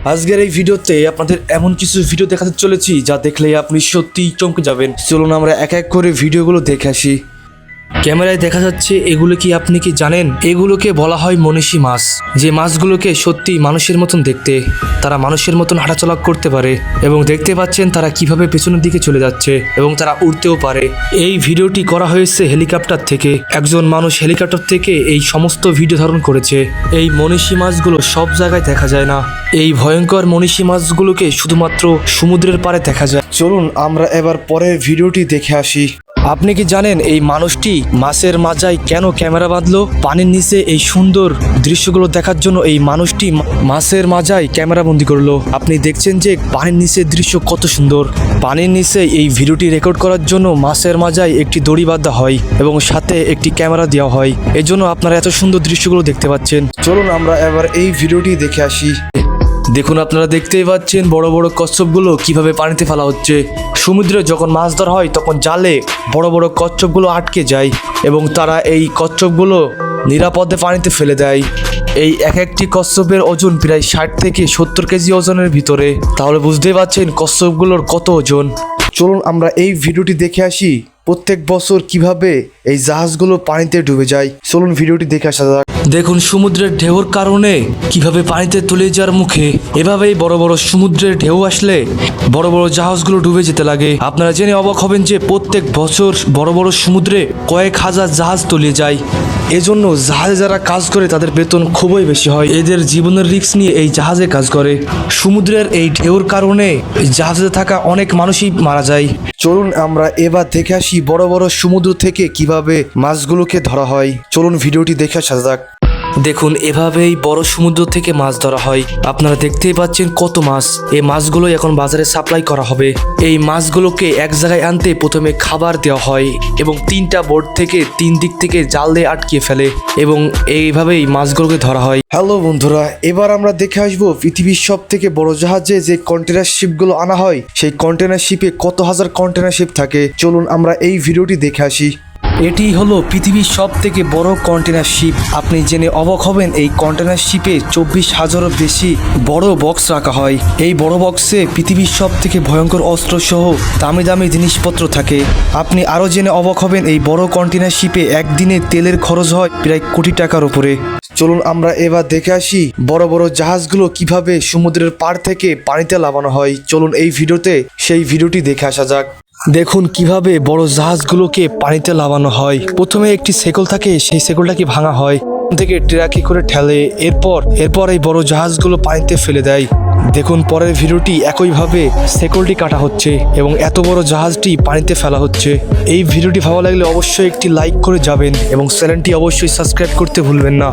আজকের এই ভিডিওতে আপনাদের এমন কিছু ভিডিও দেখাতে চলেছি যা দেখলে আপনি সত্যিই চমকে যাবেন। চলুন আমরা এক এক করে ভিডিওগুলো দেখে আসি। ক্যামেরায় দেখা যাচ্ছে এগুলো কি আপনি কি জানেন? এগুলোকে বলা হয় মনীষী মাছ। যে মাছগুলোকে সত্যি মানুষের মতন দেখতে, তারা মানুষের মতন হাঁটাচলা করতে পারে এবং দেখতে পাচ্ছেন তারা কিভাবে পেছনের দিকে চলে যাচ্ছে এবং তারা উড়তেও পারে। এই ভিডিওটি করা হয়েছে হেলিকপ্টার থেকে। একজন মানুষ হেলিকপ্টার থেকে এই সমস্ত ভিডিও ধারণ করেছে। এই মনীষী মাছগুলো সব জায়গায় দেখা যায় না। এই ভয়ঙ্কর মনীষী মাছগুলোকে শুধুমাত্র সমুদ্রের পাড়ে দেখা যায়। চলুন আমরা এবার পরের ভিডিওটি দেখে আসি। আপনি কি জানেন এই মানুষটি মাছের মাজায় কেন ক্যামেরা বাঁধলো? পানির নিচে এই সুন্দর দৃশ্যগুলো দেখার জন্য এই মানুষটি মাছের মাজায় ক্যামেরা বন্দি করলো। আপনি দেখছেন যে পানির নিচের দৃশ্য কত সুন্দর। পানির নিচে এই ভিডিওটি রেকর্ড করার জন্য মাছের মাজায় একটি দড়ি বাঁধা হয় এবং সাথে একটি ক্যামেরা দেওয়া হয়। এজন্য আপনারা এত সুন্দর দৃশ্যগুলো দেখতে পাচ্ছেন। চলুন আমরা এবার এই ভিডিওটি দেখে আসি। দেখুন, আপনারা দেখতেই পাচ্ছেন বড় বড় কচ্ছপগুলো কিভাবে পানিতে ফেলা হচ্ছে। সমুদ্রে যখন মাছ ধরা হয় তখন জালে বড় বড় কচ্ছপগুলো আটকে যায় এবং তারা এই কচ্ছপগুলো নিরাপদে পানিতে ফেলে দেয়। এই এক একটি কচ্ছপের ওজন প্রায় 60 থেকে 70 কেজি ওজনের ভিতরে। তাহলে বুঝতেই পারছেন কচ্ছপগুলোর কত ওজন। চলুন আমরা এই ভিডিওটি দেখে আসি প্রত্যেক বছর কিভাবে এই জাহাজগুলো পানিতে ডুবে যায়। চলুন ভিডিওটি দেখে আসা যাক। দেখুন সমুদ্রের ঢেউর কারণে কিভাবে পানিতে তলিয়ে যাওয়ার মুখে। এভাবেই বড় বড় সমুদ্রের ঢেউ আসলে বড় বড় জাহাজগুলো ডুবে যেতে লাগে। আপনারা জেনে অবাক হবেন যে প্রত্যেক বছর বড় বড় সমুদ্রে কয়েক হাজার জাহাজ তলিয়ে যায়। এজন্য জাহাজে যারা কাজ করে তাদের বেতন খুবই বেশি হয়। এদের জীবনের রিস্ক নিয়ে এই জাহাজে কাজ করে। সমুদ্রের এই ঢেউর কারণে জাহাজে থাকা অনেক মানুষই মারা যায়। চলুন আমরা এবার দেখে আসি বড় বড় সমুদ্র থেকে কিভাবে মাছগুলোকে ধরা হয়। চলুন ভিডিওটি দেখে আসা যাক। দেখুন এভাবেই বড় সমুদ্র থেকে মাছ ধরা হয়। আপনারা দেখতেই পাচ্ছেন কত মাছ। এই মাছগুলো এখন বাজারে সাপ্লাই করা হবে। এই মাছগুলোকে এক জায়গায় আনতে প্রথমে খাবার দেওয়া হয় এবং 3টা বোট থেকে 3 দিক থেকে জাল দিয়ে আটকিয়ে ফেলে এবং এইভাবেই মাছগুলোকে ধরা হয়। হ্যালো বন্ধুরা, এবার আমরা দেখে আসবো পৃথিবীর সব থেকে বড় জাহাজে যে কন্টেনার শিপগুলো আনা হয় সেই কন্টেনার শিপে কত হাজার কন্টেনার শিপ থাকে। চলুন আমরা এই ভিডিওটি দেখে আসি। এটি হলো পৃথিবীর সব থেকে বড় কন্টেনার শিপ। আপনি জেনে অবাক হবেন এই কন্টেনার শিপে 24,000-এরও বেশি বড় বক্স রাখা হয়। এই বড় বক্সে পৃথিবীর সব থেকে ভয়ঙ্কর অস্ত্র সহ দামি দামি জিনিসপত্র থাকে। আপনি আরও জেনে অবাক হবেন এই বড় কন্টেনার শিপে একদিনে তেলের খরচ হয় প্রায় কোটি টাকার উপরে। চলুন আমরা এবার দেখে আসি বড় বড় জাহাজগুলো কিভাবে সমুদ্রের পাড় থেকে পানিতে নামানো হয়। চলুন এই ভিডিওতে সেই ভিডিওটি দেখে আসা যাক। দেখুন কিভাবে বড় জাহাজগুলোকে পানিতে নামানো হয়। প্রথমে একটি শেকল থাকে, সেই শেকলটাকে ভাঙা হয় থেকে ট্রাকে করে ঠেলে এরপর এই বড় জাহাজগুলো পানিতে ফেলে দেয়। দেখুন পরের ভিডিওটি একইভাবে শেকলটি কাটা হচ্ছে এবং এত বড় জাহাজটি পানিতে ফেলা হচ্ছে। এই ভিডিওটি ভালো লাগলে অবশ্যই একটি লাইক করে যাবেন এবং চ্যানেলটি অবশ্যই সাবস্ক্রাইব করতে ভুলবেন না।